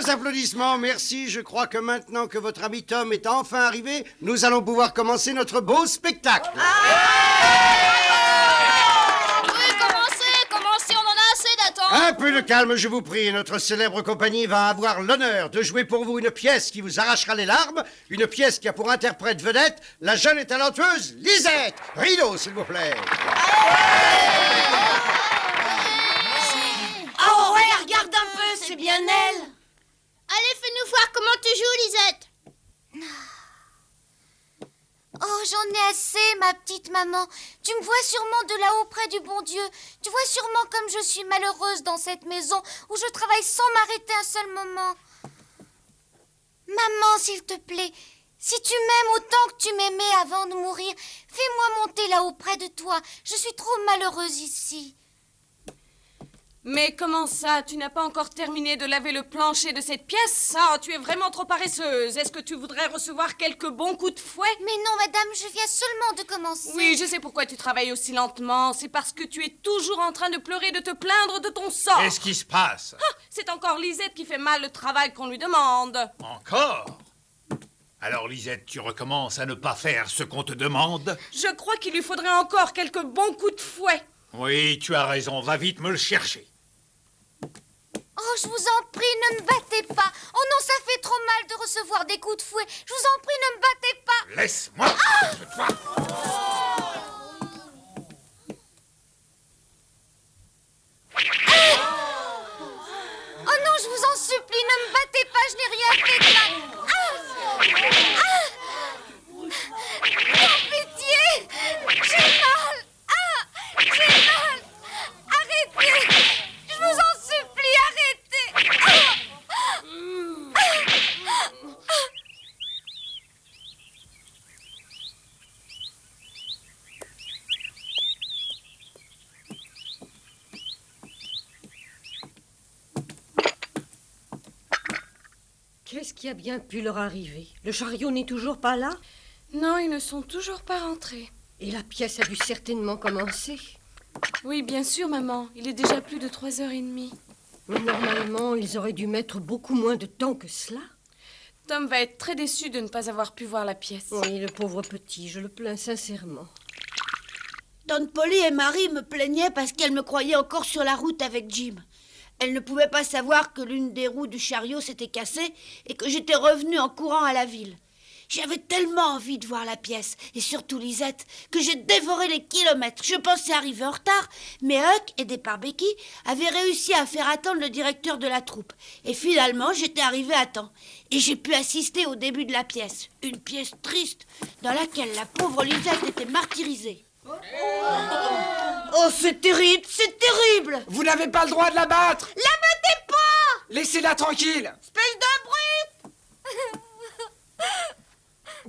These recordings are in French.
les applaudissements, merci. Je crois que maintenant que votre ami Tom est enfin arrivé, nous allons pouvoir commencer notre beau spectacle. Oui, commencez, on en a assez d'attendre. Un peu de calme, je vous prie. Notre célèbre compagnie va avoir l'honneur de jouer pour vous une pièce qui vous arrachera les larmes, une pièce qui a pour interprète vedette la jeune et talentueuse Lisette. Rideau, s'il vous plaît. Oh ouais, regarde un peu, c'est bien elle. Allez, fais-nous voir comment tu joues, Lisette. Oh, j'en ai assez, ma petite maman. Tu me vois sûrement de là-haut près du bon Dieu. Tu vois sûrement comme je suis malheureuse dans cette maison où je travaille sans m'arrêter un seul moment. Maman, s'il te plaît, si tu m'aimes autant que tu m'aimais avant de mourir, fais-moi monter là-haut près de toi. Je suis trop malheureuse ici. Mais comment ça? Tu n'as pas encore terminé de laver le plancher de cette pièce? Ah, tu es vraiment trop paresseuse. Est-ce que tu voudrais recevoir quelques bons coups de fouet? Mais non, madame, je viens seulement de commencer. Oui, je sais pourquoi tu travailles aussi lentement. C'est parce que tu es toujours en train de pleurer, de te plaindre de ton sort. Qu'est-ce qui se passe? Ah, c'est encore Lisette qui fait mal le travail qu'on lui demande. Encore? Alors, Lisette, tu recommences à ne pas faire ce qu'on te demande? Je crois qu'il lui faudrait encore quelques bons coups de fouet. Oui, tu as raison. Va vite me le chercher. Oh, je vous en prie, ne me battez pas. Oh non, ça fait trop mal de recevoir des coups de fouet. Je vous en prie, ne me battez pas. Laisse-moi. Oh non, je vous en supplie, ne me battez pas, je n'ai rien fait de mal. Non, pitié, j'ai mal. J'ai mal. Arrêtez. Je vous en supplie, arrêtez. Qu'est-ce qui a bien pu leur arriver? Le chariot n'est toujours pas là? Non, ils ne sont toujours pas rentrés. Et la pièce a dû certainement commencer. Oui, bien sûr, maman. Il est déjà plus de 3h30. Mais normalement, ils auraient dû mettre beaucoup moins de temps que cela. Tom va être très déçu de ne pas avoir pu voir la pièce. Oui, le pauvre petit, je le plains sincèrement. Tante Polly et Marie me plaignaient parce qu'elles me croyaient encore sur la route avec Jim. Elles ne pouvaient pas savoir que l'une des roues du chariot s'était cassée et que j'étais revenue en courant à la ville. J'avais tellement envie de voir la pièce, et surtout Lisette, que j'ai dévoré les kilomètres. Je pensais arriver en retard, mais Huck, aidé par Becky, avait réussi à faire attendre le directeur de la troupe. Et finalement, j'étais arrivée à temps. Et j'ai pu assister au début de la pièce. Une pièce triste, dans laquelle la pauvre Lisette était martyrisée. Oh, c'est terrible, c'est terrible! Vous n'avez pas le droit de la battre! La battez pas! Laissez-la tranquille! Espèce de brute!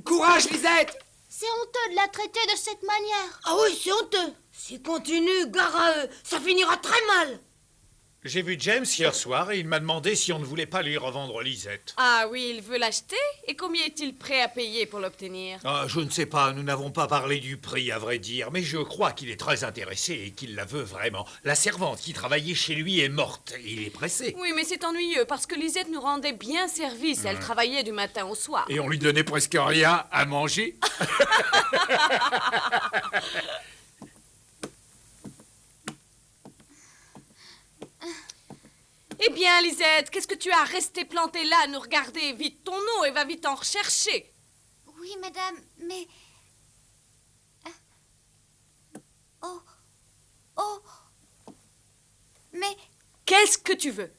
Courage, Lisette! C'est honteux de la traiter de cette manière. Ah oui, c'est honteux. S'il continue, gare à eux, ça finira très mal. J'ai vu James hier soir et il m'a demandé si on ne voulait pas lui revendre Lisette. Ah oui, il veut l'acheter? Et combien est-il prêt à payer pour l'obtenir? Ah, je ne sais pas, nous n'avons pas parlé du prix, à vrai dire, mais je crois qu'il est très intéressé et qu'il la veut vraiment. La servante qui travaillait chez lui est morte. Il est pressé. Oui, mais c'est ennuyeux parce que Lisette nous rendait bien service. Elle travaillait du matin au soir. Et on lui donnait presque rien à manger. Eh bien, Lisette, qu'est-ce que tu as resté plantée là à nous regarder? Vite ton eau et va vite en rechercher. Oui, madame, mais... Oh. Oh. Mais... Qu'est-ce que tu veux?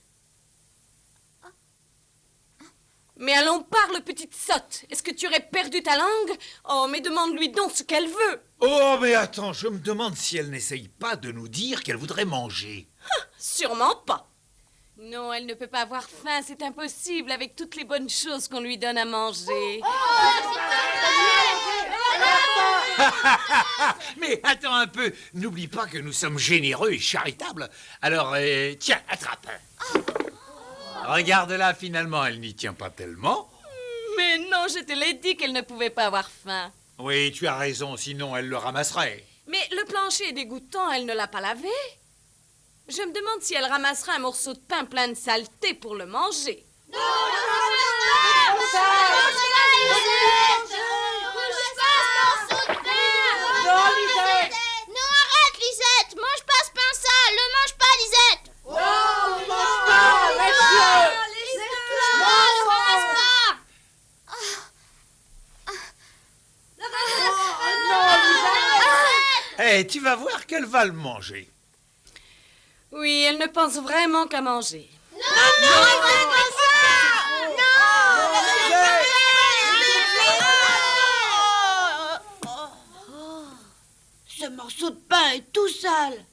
Mais allons, parle, petite sotte. Est-ce que tu aurais perdu ta langue? Oh, mais demande-lui donc ce qu'elle veut. Oh, mais attends, je me demande si elle n'essaye pas de nous dire qu'elle voudrait manger. Sûrement pas. Non, elle ne peut pas avoir faim, c'est impossible avec toutes les bonnes choses qu'on lui donne à manger. Mais attends un peu, n'oublie pas que nous sommes généreux et charitables. Alors, tiens, attrape. Regarde-la, finalement, elle n'y tient pas tellement. Mais non, je te l'ai dit qu'elle ne pouvait pas avoir faim. Oui, tu as raison, sinon elle le ramasserait. Mais le plancher est dégoûtant, elle ne l'a pas lavé. Je me demande si elle ramassera un morceau de pain plein de saleté pour le manger. Non, arrête, Lisette. Mange pas ce pain sale. Le mange pas, Lisette. Eh, tu vas voir qu'elle va le manger. Oui, elle ne pense vraiment qu'à manger. Ce morceau de pain est tout sale.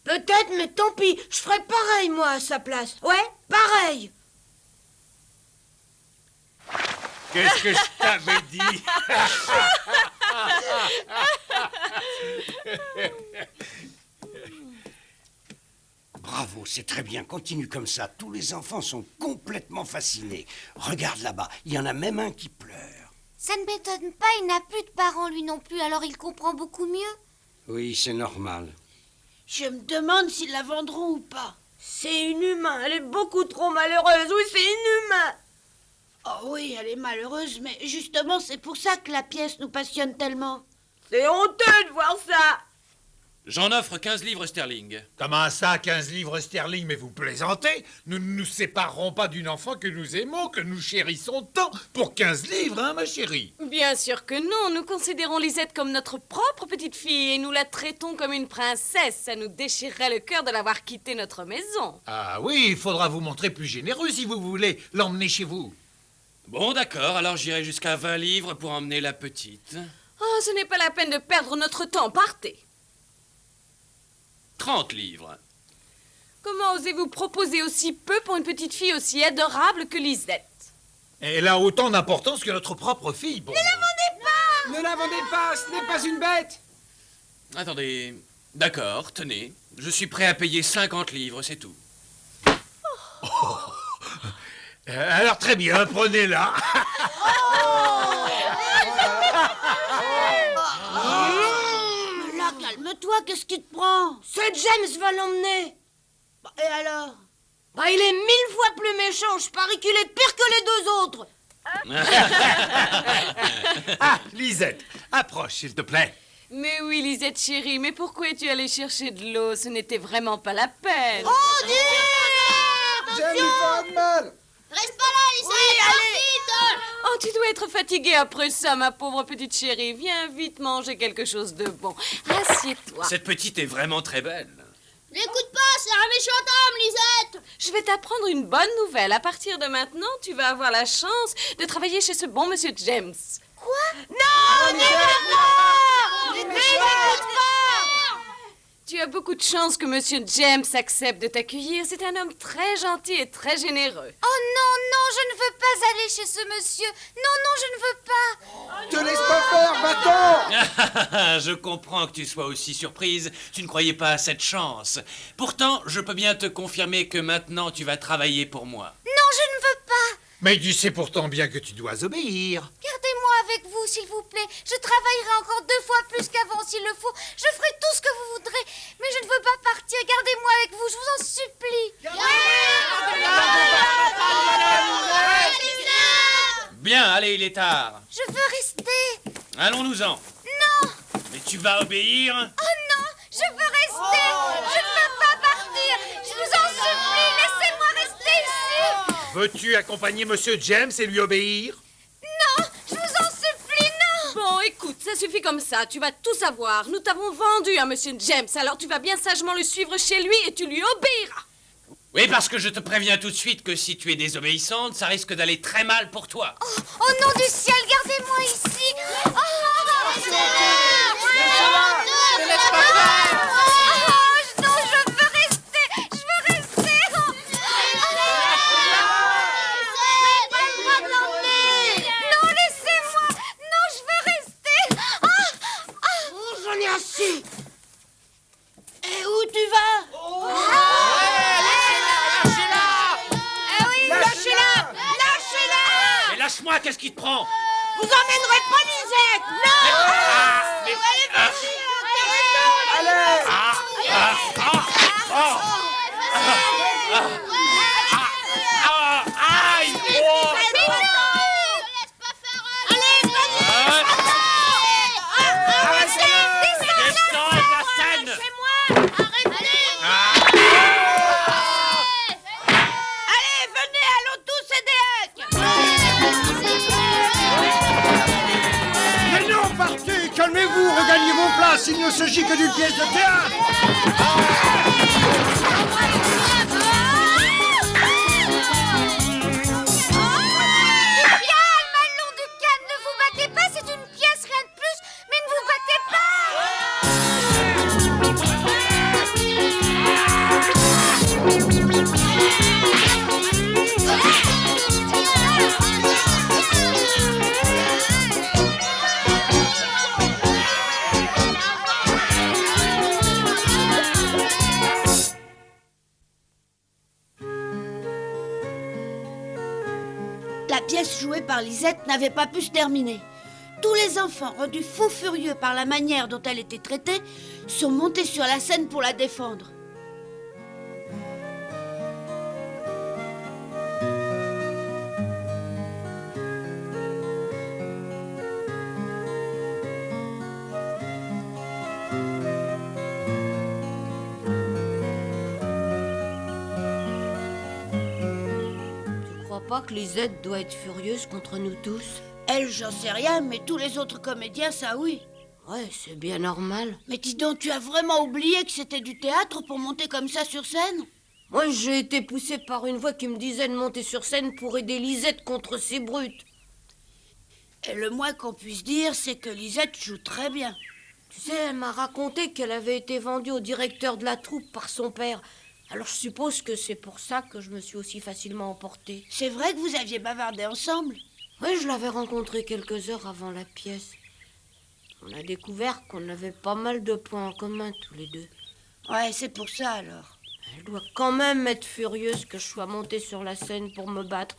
Peut-être, mais tant pis. Je ferais pareil, moi, à sa place. Ouais, pareil. Qu'est-ce que je t'avais dit? Bravo, c'est très bien. Continue comme ça. Tous les enfants sont complètement fascinés. Regarde là-bas, il y en a même un qui pleure. Ça ne m'étonne pas, il n'a plus de parents lui non plus, alors il comprend beaucoup mieux. Oui, c'est normal. Je me demande s'ils la vendront ou pas. C'est inhumain. Elle est beaucoup trop malheureuse. Oui, c'est inhumain. Oh oui, elle est malheureuse, mais justement, c'est pour ça que la pièce nous passionne tellement. C'est honteux de voir ça. J'en offre 15 livres sterling. Comment ça, 15 livres sterling? Mais vous plaisantez? Nous ne nous séparerons pas d'une enfant que nous aimons, que nous chérissons tant, pour 15 livres, hein, ma chérie? Bien sûr que non, nous considérons Lisette comme notre propre petite fille et nous la traitons comme une princesse. Ça nous déchirerait le cœur de l'avoir quittée notre maison. Ah oui, il faudra vous montrer plus généreux si vous voulez l'emmener chez vous. Bon, d'accord, alors j'irai jusqu'à 20 livres pour emmener la petite. Oh, ce n'est pas la peine de perdre notre temps, partez. 30 livres. Comment osez-vous proposer aussi peu pour une petite fille aussi adorable que Lisette? Elle a autant d'importance que notre propre fille. Bon. Ne la vendez pas, ce n'est pas une bête. Attendez. D'accord, tenez. Je suis prêt à payer 50 livres, c'est tout. Alors très bien, prenez-la. Là, calme-toi, qu'est-ce qui te prend? Ce James va l'emmener. Bah, et alors? Bah, il est 1000 fois plus méchant. Je parie qu'il est pire que les deux autres. Ah, Lisette, approche, s'il te plaît. Mais oui, Lisette chérie, mais pourquoi es-tu allée chercher de l'eau? Ce n'était vraiment pas la peine. Oh, Dieu! J'aime lui faire de mal. Reste pas là, Lisette. Vite. Oh, tu dois être fatiguée après ça, ma pauvre petite chérie. Viens vite manger quelque chose de bon. Assieds-toi. Cette petite est vraiment très belle. L'écoute pas, c'est un méchant homme, Lisette. Je vais t'apprendre une bonne nouvelle. À partir de maintenant, tu vas avoir la chance de travailler chez ce bon monsieur James. Tu as beaucoup de chance que monsieur James accepte de t'accueillir. C'est un homme très gentil et très généreux. Oh non, non, je ne veux pas aller chez ce monsieur. Non, non, je ne veux pas. Te laisse pas faire, va-t'en. Je comprends que tu sois aussi surprise. Tu ne croyais pas à cette chance. Pourtant, je peux bien te confirmer que maintenant tu vas travailler pour moi. Non, je ne veux pas. Mais tu sais pourtant bien que tu dois obéir. Gardez-moi avec vous, s'il vous plaît. Je travaillerai encore 2 fois plus qu'avant, s'il le faut. Je ferai tout ce que vous voudrez. Mais je ne veux pas partir. Gardez-moi avec vous, je vous en supplie. Bien, allez, il est tard. Je veux rester. Allons-nous-en. Non. Mais tu vas obéir? Oh non, je veux rester. Je ne veux pas partir. Je vous en supplie, laissez-moi rester ici. Veux-tu accompagner monsieur James et lui obéir? Non, je vous en supplie, non. Bon, écoute, ça suffit comme ça. Tu vas tout savoir. Nous t'avons vendu à monsieur James. Alors tu vas bien sagement le suivre chez lui et tu lui obéiras. Oui, parce que je te préviens tout de suite que si tu es désobéissante, ça risque d'aller très mal pour toi. Oh nom du ciel, gardez-moi ici. Oh, non, je veux rester. Je veux rester. Pas le droit de l'emmener. Non, laissez-moi. Non, je veux rester. J'en ai assez. Et où tu vas? Mais lâche-moi, qu'est-ce qui te prend? Vous emmènerez pas Lisette. Non. Allez. Aïe! calmez-vous, regagnez vos places, il ne s'agit que d'une pièce de théâtre. La pièce jouée par Lisette n'avait pas pu se terminer. Tous les enfants, rendus fous furieux par la manière dont elle était traitée, sont montés sur la scène pour la défendre. Pas que Lisette doit être furieuse contre nous tous. Elle, j'en sais rien, mais tous les autres comédiens, ça oui. Ouais, c'est bien normal. Mais dis donc, tu as vraiment oublié que c'était du théâtre pour monter comme ça sur scène? Moi, j'ai été poussée par une voix qui me disait de monter sur scène pour aider Lisette contre ces brutes. Et le moins qu'on puisse dire, c'est que Lisette joue très bien. Tu sais, elle m'a raconté qu'elle avait été vendue au directeur de la troupe par son père. Alors je suppose que c'est pour ça que je me suis aussi facilement emportée. C'est vrai que vous aviez bavardé ensemble? Oui, je l'avais rencontrée quelques heures avant la pièce. On a découvert qu'on avait pas mal de points en commun tous les deux. Ouais, c'est pour ça alors. Elle doit quand même être furieuse que je sois montée sur la scène pour me battre.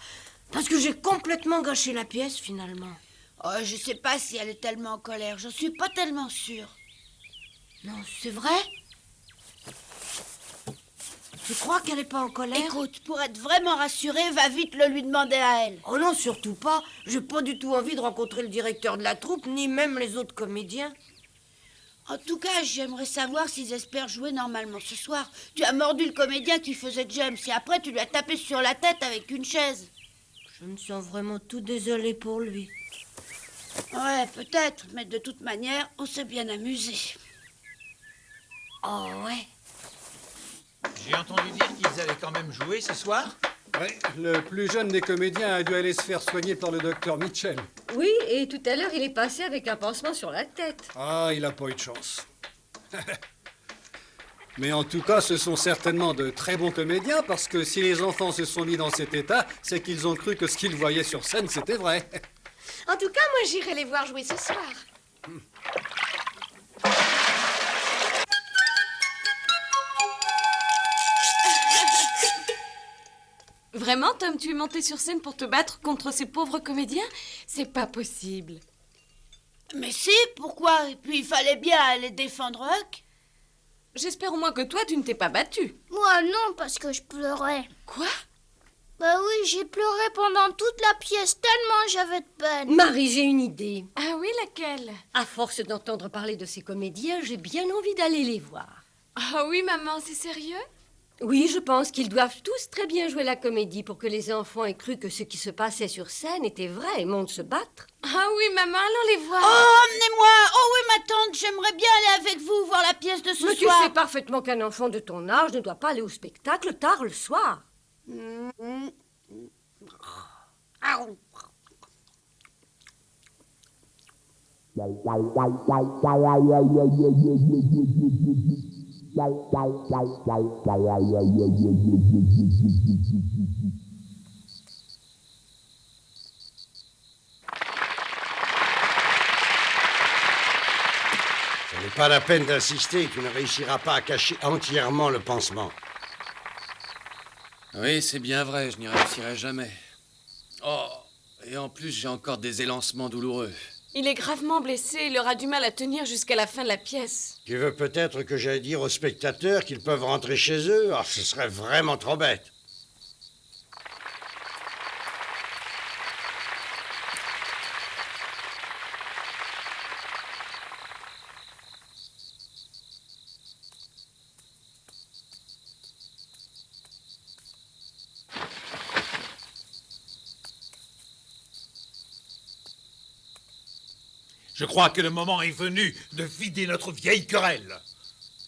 Parce que j'ai complètement gâché la pièce finalement. Oh, je sais pas si elle est tellement en colère, j'en suis pas tellement sûre. Non, c'est vrai? Tu crois qu'elle n'est pas en colère? Écoute, pour être vraiment rassurée, va vite le lui demander à elle. Oh non, surtout pas. J'ai pas du tout envie de rencontrer le directeur de la troupe, ni même les autres comédiens. En tout cas, j'aimerais savoir s'ils espèrent jouer normalement ce soir. Tu as mordu le comédien qui faisait James et après tu lui as tapé sur la tête avec une chaise. Je me sens vraiment tout désolée pour lui. Ouais, peut-être, mais de toute manière, on s'est bien amusé. Oh ouais. J'ai entendu dire qu'ils allaient quand même jouer ce soir. Oui, le plus jeune des comédiens a dû aller se faire soigner par le docteur Mitchell. Oui, et tout à l'heure, il est passé avec un pansement sur la tête. Ah, il n'a pas eu de chance. Mais en tout cas, ce sont certainement de très bons comédiens, parce que si les enfants se sont mis dans cet état, c'est qu'ils ont cru que ce qu'ils voyaient sur scène, c'était vrai. En tout cas, moi, j'irai les voir jouer ce soir. Vraiment, Tom, tu es monté sur scène pour te battre contre ces pauvres comédiens? C'est pas possible. Mais si, pourquoi? Et puis il fallait bien aller défendre Huck. J'espère au moins que toi, tu ne t'es pas battu. Moi non, parce que je pleurais. Quoi? Bah oui, j'ai pleuré pendant toute la pièce, tellement j'avais de peine. Marie, j'ai une idée. Ah oui, laquelle? À force d'entendre parler de ces comédiens, j'ai bien envie d'aller les voir. Ah oui, maman, c'est sérieux? Oui, je pense qu'ils doivent tous très bien jouer la comédie pour que les enfants aient cru que ce qui se passait sur scène était vrai et montent se battre. Ah oui, maman, allons les voir. Oh, emmenez-moi! Oh oui, ma tante, j'aimerais bien aller avec vous voir la pièce de ce Mais tu soir. sais parfaitement qu'un enfant de ton âge ne doit pas aller au spectacle tard le soir. Ce n'est pas la peine d'insister, tu ne réussiras pas à cacher entièrement le pansement. Oui, c'est bien vrai, je n'y réussirai jamais. Oh, et en plus, j'ai encore des élancements douloureux. Il est gravement blessé, il aura du mal à tenir jusqu'à la fin de la pièce. Tu veux peut-être que j'aille dire aux spectateurs qu'ils peuvent rentrer chez eux? Ah, ce serait vraiment trop bête. Je crois que le moment est venu de vider notre vieille querelle.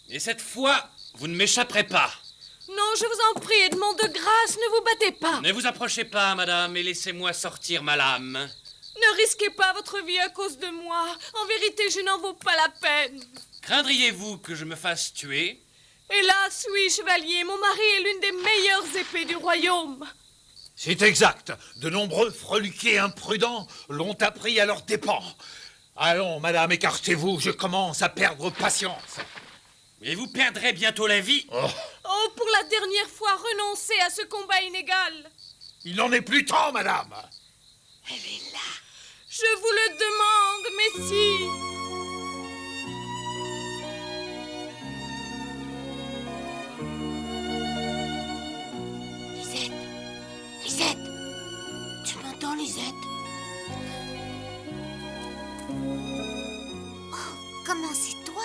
Et cette fois, vous ne m'échapperez pas. Non, je vous en prie, Edmond, de grâce, ne vous battez pas. Ne vous approchez pas, madame, et laissez-moi sortir ma lame. Ne risquez pas votre vie à cause de moi. En vérité, je n'en vaux pas la peine. Craindriez-vous que je me fasse tuer? Hélas, oui, chevalier, mon mari est l'une des meilleures épées du royaume. C'est exact. De nombreux freluquets imprudents l'ont appris à leurs dépens. Allons, madame, écartez-vous, je commence à perdre patience. Et vous perdrez bientôt la vie. Oh, pour la dernière fois, renoncez à ce combat inégal. Il n'en est plus temps, madame. Elle est là. Je vous le demande, messire. Lisette, Lisette, tu m'entends, Lisette? Comment c'est toi?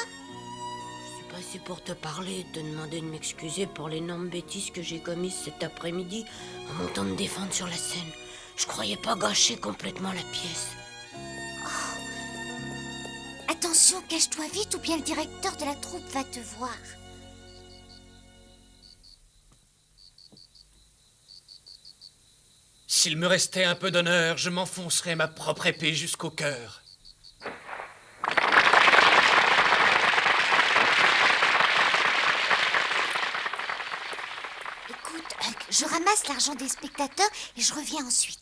Je suis passé pour te parler et te demander de m'excuser pour l'énorme bêtise que j'ai commise cet après-midi en montant me défendre sur la scène. Je croyais pas gâcher complètement la pièce. Attention, cache-toi vite ou bien le directeur de la troupe va te voir. S'il me restait un peu d'honneur, je m'enfoncerais ma propre épée jusqu'au cœur. Écoute, je ramasse l'argent des spectateurs et je reviens ensuite.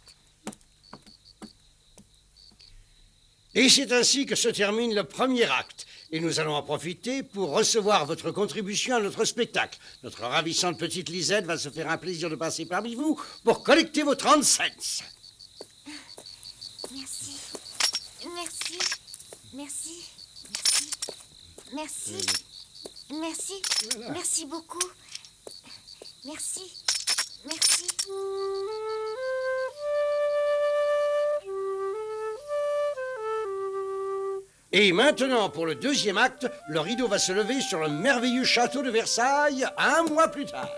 Et c'est ainsi que se termine le premier acte. Et nous allons en profiter pour recevoir votre contribution à notre spectacle. Notre ravissante petite Lisette va se faire un plaisir de passer parmi vous pour collecter vos 30 cents. Merci. Merci. Merci. Merci. Merci. Merci. Voilà. Merci beaucoup. Merci. Merci. Et maintenant, pour le deuxième acte, le rideau va se lever sur le merveilleux château de Versailles un mois plus tard.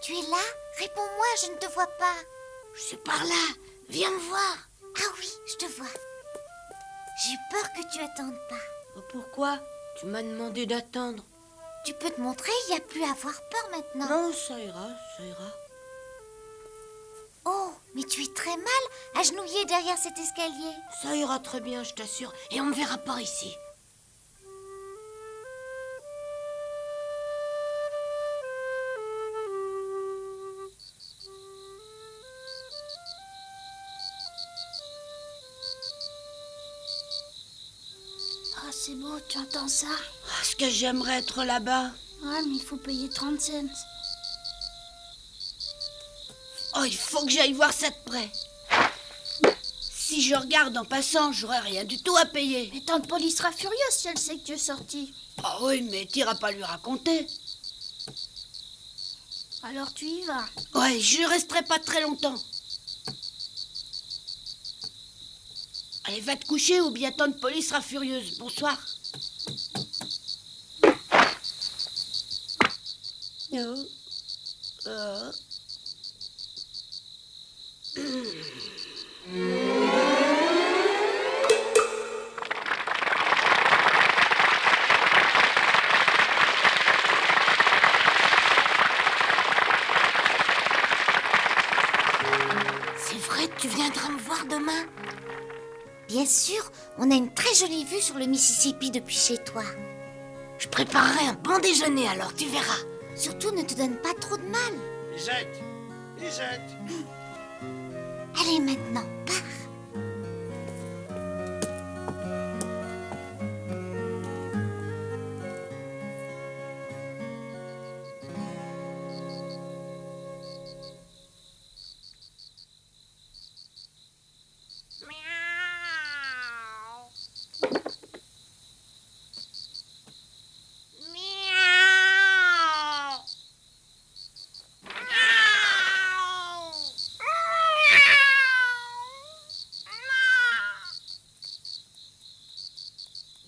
Tu es là? Réponds-moi, je ne te vois pas. Je suis par là. Viens me voir. Ah oui, je te vois. J'ai eu peur que tu attendes pas. Oh, pourquoi? Tu m'as demandé d'attendre. Tu peux te montrer, il n'y a plus à avoir peur maintenant. Non, ça ira, ça ira. Oh, mais tu es très mal, agenouillé derrière cet escalier. Ça ira très bien, je t'assure. Et on me verra pas ici. Oh, c'est beau, tu entends ça? Oh, ce que j'aimerais être là-bas. Ouais, mais il faut payer 30 cents. Oh, il faut que j'aille voir ça de près. Si je regarde en passant, j'aurai rien du tout à payer. Mais tante Polly sera furieuse si elle sait que tu es sorti. Ah oui, mais t'iras pas lui raconter. Alors tu y vas. Ouais, je resterai pas très longtemps. Allez, va te coucher ou bien tante Polly sera furieuse. Bonsoir. C'est vrai, tu viendras me voir demain? Bien sûr, on a une très jolie vue sur le Mississippi depuis chez toi. Je préparerai un bon déjeuner alors, tu verras. Surtout, ne te donne pas trop de mal. Lisette, Lisette. Allez maintenant, pars.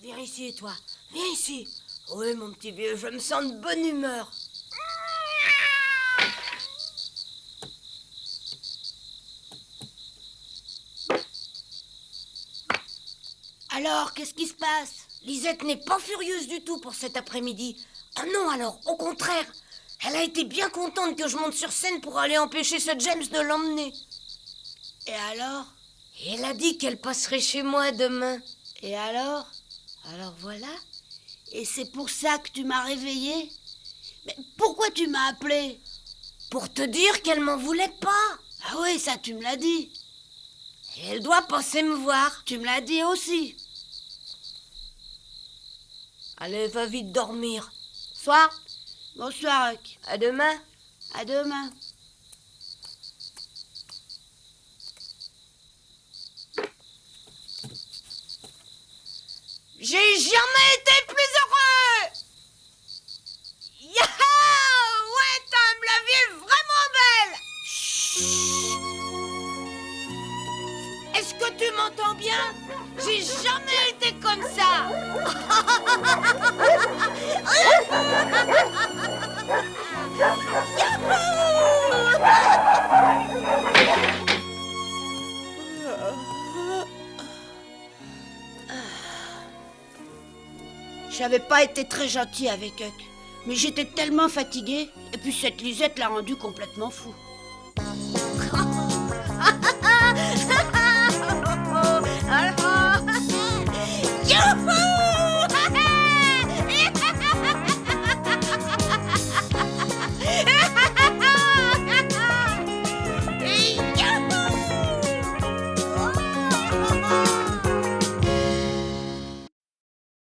Viens ici, toi. Viens ici. Oui, mon petit vieux, je me sens de bonne humeur. Alors, qu'est-ce qui se passe? Lisette n'est pas furieuse du tout pour cet après-midi. Ah non, alors, au contraire. Elle a été bien contente que je monte sur scène pour aller empêcher ce James de l'emmener. Et alors? Et elle a dit qu'elle passerait chez moi demain. Et alors? Alors voilà. Et c'est pour ça que tu m'as réveillée? Mais pourquoi tu m'as appelée? Pour te dire qu'elle m'en voulait pas. Ah oui, ça tu me l'as dit. Et elle doit passer me voir. Tu me l'as dit aussi. Allez, va vite dormir. Soir. Bonsoir, Huck. À demain. À demain. J'ai jamais été plus heureux. Yaha! Ouais, Tom, la vie est vraiment belle. Est-ce que tu m'entends bien? J'ai jamais été comme ça. J'avais pas été très gentil avec Huck, mais j'étais tellement fatiguée, et puis cette Lisette l'a rendu complètement fou.